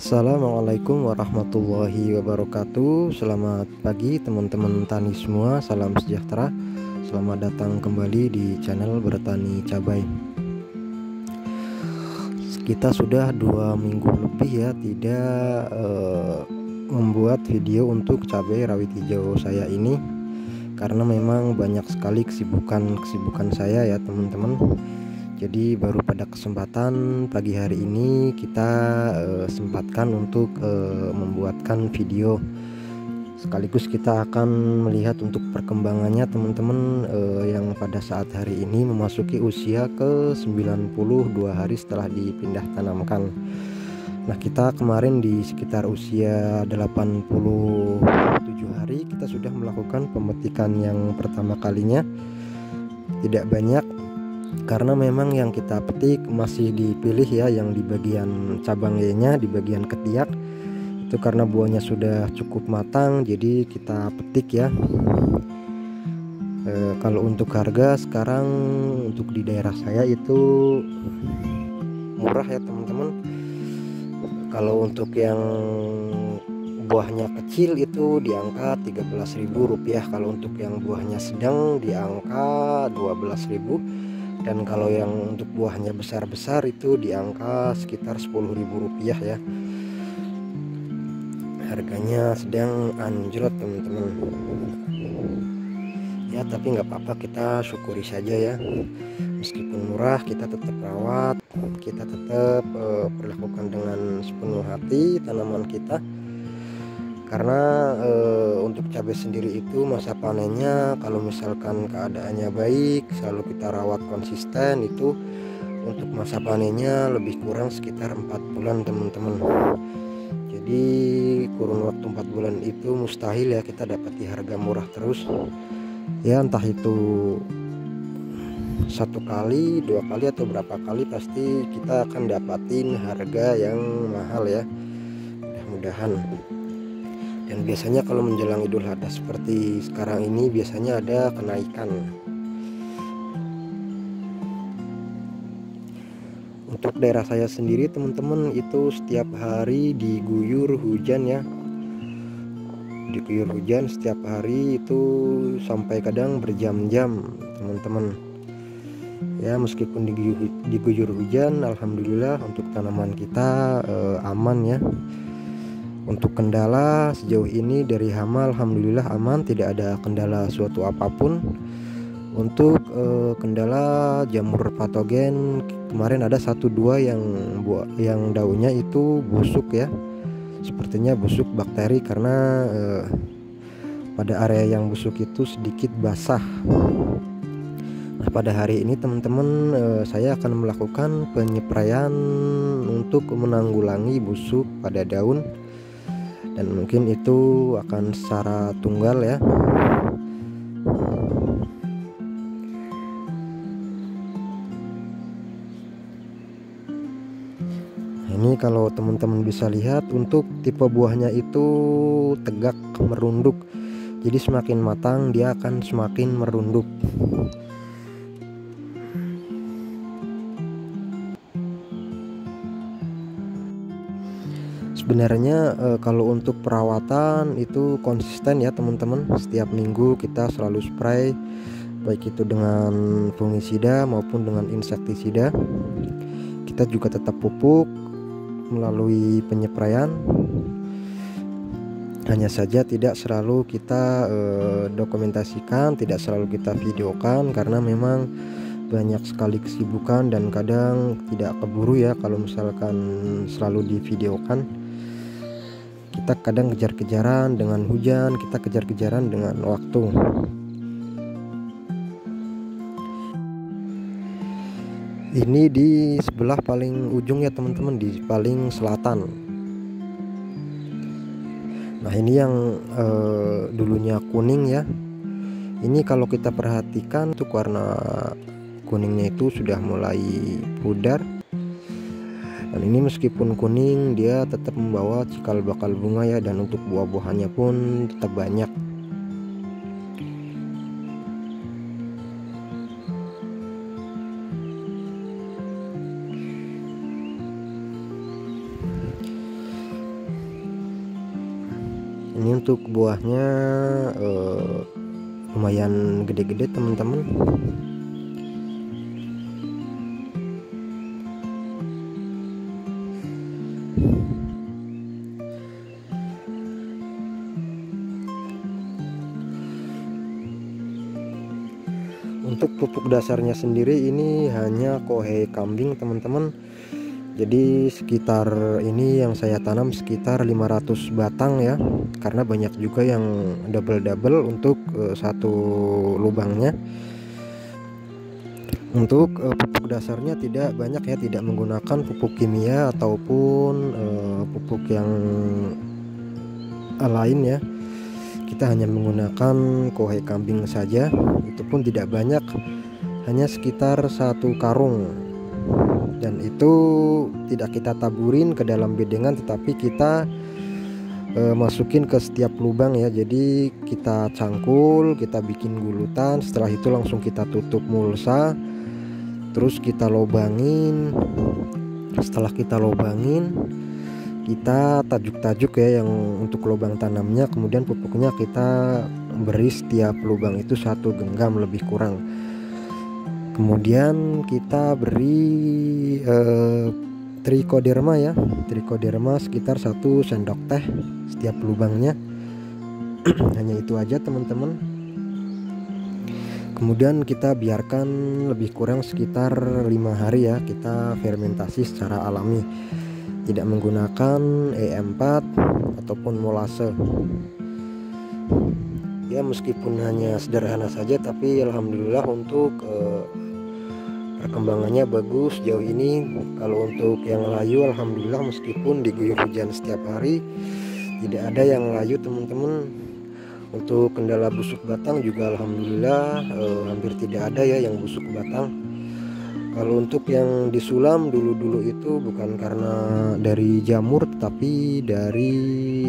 Assalamualaikum warahmatullahi wabarakatuh. Selamat pagi teman-teman tani semua. Salam sejahtera. Selamat datang kembali di channel Bertani Cabai. Kita sudah 2 minggu lebih ya tidak membuat video untuk cabai rawit hijau saya ini, karena memang banyak sekali kesibukan saya ya teman-teman. Jadi baru pada kesempatan pagi hari ini kita sempatkan untuk membuatkan video, sekaligus kita akan melihat untuk perkembangannya teman-teman yang pada saat hari ini memasuki usia ke 92 hari setelah dipindah tanamkan. Nah, kita kemarin di sekitar usia 87 hari kita sudah melakukan pemetikan yang pertama kalinya. Tidak banyak, karena memang yang kita petik masih dipilih ya yang di bagian cabang Y-nya, di bagian ketiak itu, karena buahnya sudah cukup matang jadi kita petik ya. Kalau untuk harga sekarang untuk di daerah saya itu murah ya teman-teman. Kalau untuk yang buahnya kecil itu di angka Rp13.000, kalau untuk yang buahnya sedang di angka Rp12.000, dan kalau yang untuk buahnya besar-besar itu di angka sekitar Rp10.000 ya. Harganya sedang anjlok teman-teman ya, tapi nggak apa-apa, kita syukuri saja ya. Meskipun murah kita tetap rawat, kita tetap perlakukan dengan sepenuh hati tanaman kita, karena untuk cabai sendiri itu masa panennya kalau misalkan keadaannya baik, selalu kita rawat konsisten, itu untuk masa panennya lebih kurang sekitar 4 bulan teman-teman. Jadi kurun waktu 4 bulan itu mustahil ya kita dapat di harga murah terus ya, entah itu 1 kali, 2 kali, atau berapa kali pasti kita akan dapatin harga yang mahal ya, mudah-mudahan. Dan biasanya kalau menjelang Idul Adha seperti sekarang ini biasanya ada kenaikan. Untuk daerah saya sendiri teman-teman itu setiap hari diguyur hujan ya, diguyur hujan setiap hari itu sampai kadang berjam-jam teman-teman ya. Meskipun diguyur hujan, alhamdulillah untuk tanaman kita aman ya. Untuk kendala sejauh ini dari hama alhamdulillah aman, tidak ada kendala suatu apapun. Untuk kendala jamur patogen kemarin ada 1-2 yang daunnya itu busuk ya, sepertinya busuk bakteri, karena pada area yang busuk itu sedikit basah. Nah, pada hari ini teman-teman saya akan melakukan penyepraian untuk menanggulangi busuk pada daun, dan mungkin itu akan secara tunggal ya. Ini kalau teman-teman bisa lihat untuk tipe buahnya itu tegak merunduk, jadi semakin matang dia akan semakin merunduk. Sebenarnya kalau untuk perawatan itu konsisten ya teman-teman, setiap minggu kita selalu spray, baik itu dengan fungisida maupun dengan insektisida. Kita juga tetap pupuk melalui penyepraian, hanya saja tidak selalu kita dokumentasikan, tidak selalu kita videokan, karena memang banyak sekali kesibukan dan kadang tidak keburu ya kalau misalkan selalu divideokan. Kita kadang kejar-kejaran dengan hujan, kita kejar-kejaran dengan waktu. Ini di sebelah paling ujung ya teman-teman, di paling selatan. Nah, ini yang dulunya kuning ya. Ini kalau kita perhatikan untuk warna kuningnya itu sudah mulai pudar. Dan ini meskipun kuning dia tetap membawa cikal bakal bunga ya, dan untuk buah-buahannya pun tetap banyak. Ini untuk buahnya lumayan gede-gede teman-teman. Untuk pupuk dasarnya sendiri ini hanya kohe kambing teman-teman. Jadi sekitar ini yang saya tanam sekitar 500 batang ya, karena banyak juga yang double untuk satu lubangnya. Untuk pupuk dasarnya tidak banyak ya, tidak menggunakan pupuk kimia ataupun pupuk yang lain ya. Kita hanya menggunakan kohe kambing saja, itu pun tidak banyak, hanya sekitar 1 karung. Dan itu tidak kita taburin ke dalam bedengan, tetapi kita masukin ke setiap lubang ya. Jadi kita cangkul, kita bikin gulutan, setelah itu langsung kita tutup mulsa, terus kita lobangin. Setelah kita lobangin, kita tajuk-tajuk ya yang untuk lubang tanamnya, kemudian pupuknya kita beri setiap lubang itu 1 genggam lebih kurang. Kemudian kita beri trichoderma ya, trichoderma sekitar 1 sendok teh setiap lubangnya. Hanya itu aja teman-teman. Kemudian kita biarkan lebih kurang sekitar 5 hari ya, kita fermentasi secara alami, tidak menggunakan E4 ataupun molase. Ya meskipun hanya sederhana saja, tapi alhamdulillah untuk perkembangannya bagus jauh ini. Kalau untuk yang layu, alhamdulillah meskipun diguyur hujan setiap hari tidak ada yang layu teman-teman. Untuk kendala busuk batang juga alhamdulillah hampir tidak ada ya yang busuk batang. Kalau untuk yang disulam dulu itu bukan karena dari jamur, tetapi dari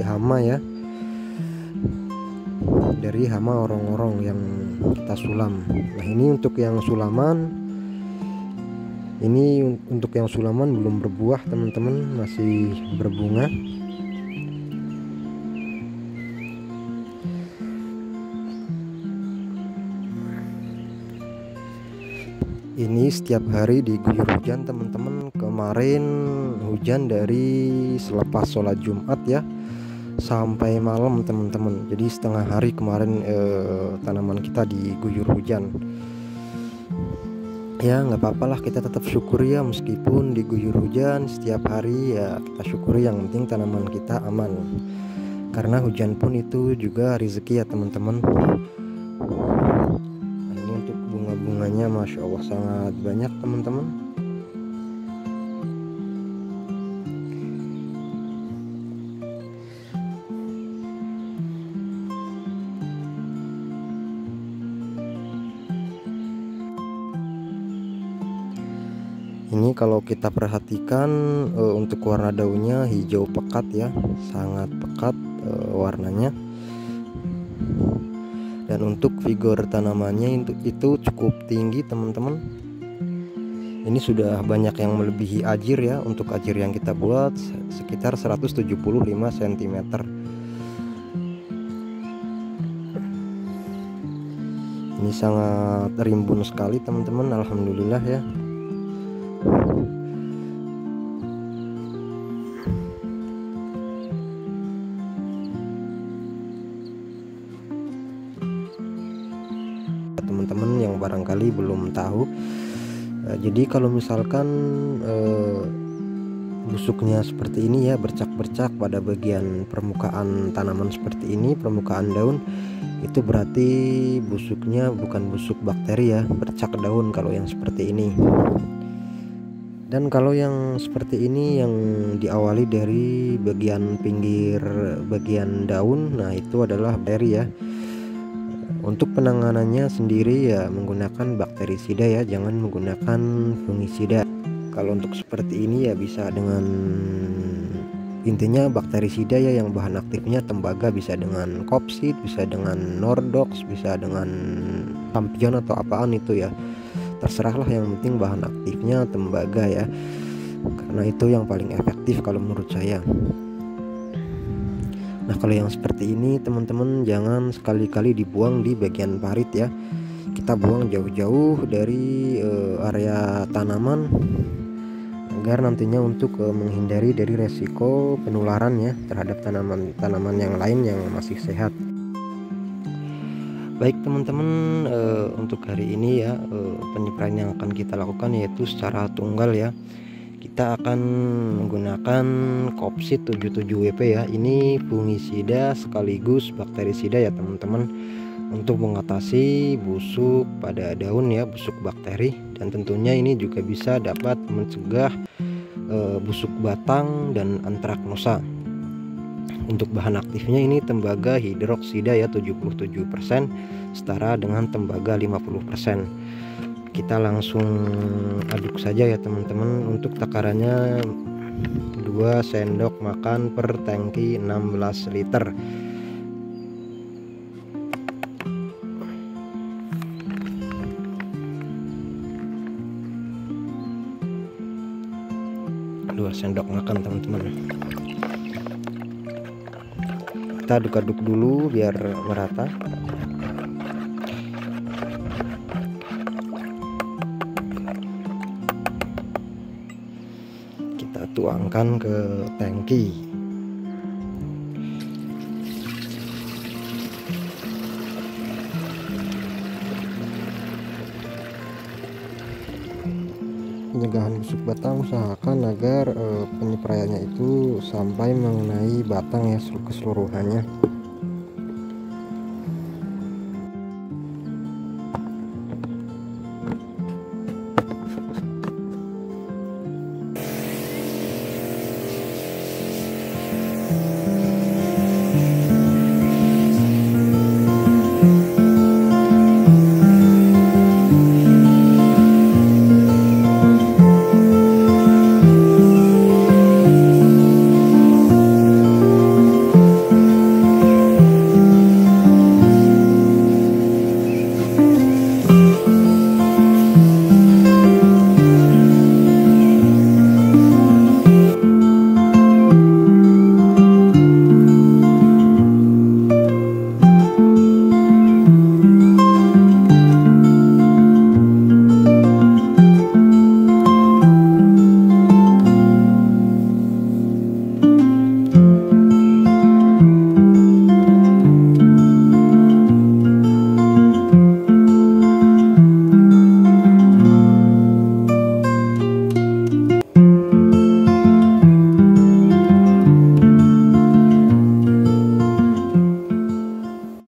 hama ya, dari hama orong-orong yang kita sulam. Nah ini untuk yang sulaman, belum berbuah teman-teman, masih berbunga. Ini setiap hari diguyur hujan teman-teman. Kemarin hujan dari selepas sholat Jumat ya sampai malam teman-teman. Jadi setengah hari kemarin tanaman kita diguyur hujan. Ya nggak apa-apa lah, kita tetap syukuri ya, meskipun diguyur hujan setiap hari ya kita syukuri, yang penting tanaman kita aman. Karena hujan pun itu juga rezeki ya teman-teman. Nah, ini untuk bunga-bunganya Masya Allah sangat banyak teman-teman. Ini kalau kita perhatikan untuk warna daunnya hijau pekat ya, sangat pekat warnanya. Dan untuk vigor tanamannya itu cukup tinggi teman-teman. Ini sudah banyak yang melebihi ajir ya. Untuk ajir yang kita buat sekitar 175 cm. Ini sangat rimbun sekali teman-teman, alhamdulillah ya. Teman-teman yang barangkali belum tahu, jadi kalau misalkan busuknya seperti ini ya, bercak-bercak pada bagian permukaan tanaman seperti ini, permukaan daun, itu berarti busuknya bukan busuk bakteri ya, bercak daun kalau yang seperti ini. Dan kalau yang seperti ini yang diawali dari bagian pinggir bagian daun, nah itu adalah bakteri ya. Untuk penanganannya sendiri ya menggunakan bakterisida ya, jangan menggunakan fungisida. Kalau untuk seperti ini ya bisa dengan intinya bakterisida ya, yang bahan aktifnya tembaga, bisa dengan Kopsid, bisa dengan Nordox, bisa dengan Campion atau apaan itu ya, terserahlah, yang penting bahan aktifnya tembaga ya, karena itu yang paling efektif kalau menurut saya. Nah, kalau yang seperti ini teman-teman jangan sekali-kali dibuang di bagian parit ya. Kita buang jauh-jauh dari area tanaman agar nantinya untuk menghindari dari resiko penularan ya terhadap tanaman-tanaman yang lain yang masih sehat. Baik teman-teman, untuk hari ini ya penyepraian yang akan kita lakukan yaitu secara tunggal ya. Kita akan menggunakan Kopsid 77WP ya. Ini fungisida sekaligus bakterisida ya teman-teman, untuk mengatasi busuk pada daun ya, busuk bakteri, dan tentunya ini juga bisa dapat mencegah busuk batang dan antraknosa. Untuk bahan aktifnya ini tembaga hidroksida ya 77%, setara dengan tembaga 50%. Kita langsung aduk saja ya teman-teman. Untuk takarannya 2 sendok makan per tangki 16 liter. Dua sendok makan teman-teman. Kita aduk-aduk dulu biar merata. Kita tuangkan ke tangki. Pencegahan busuk batang, usahakan agar penyepraiannya itu sampai mengenai batang ya keseluruhannya.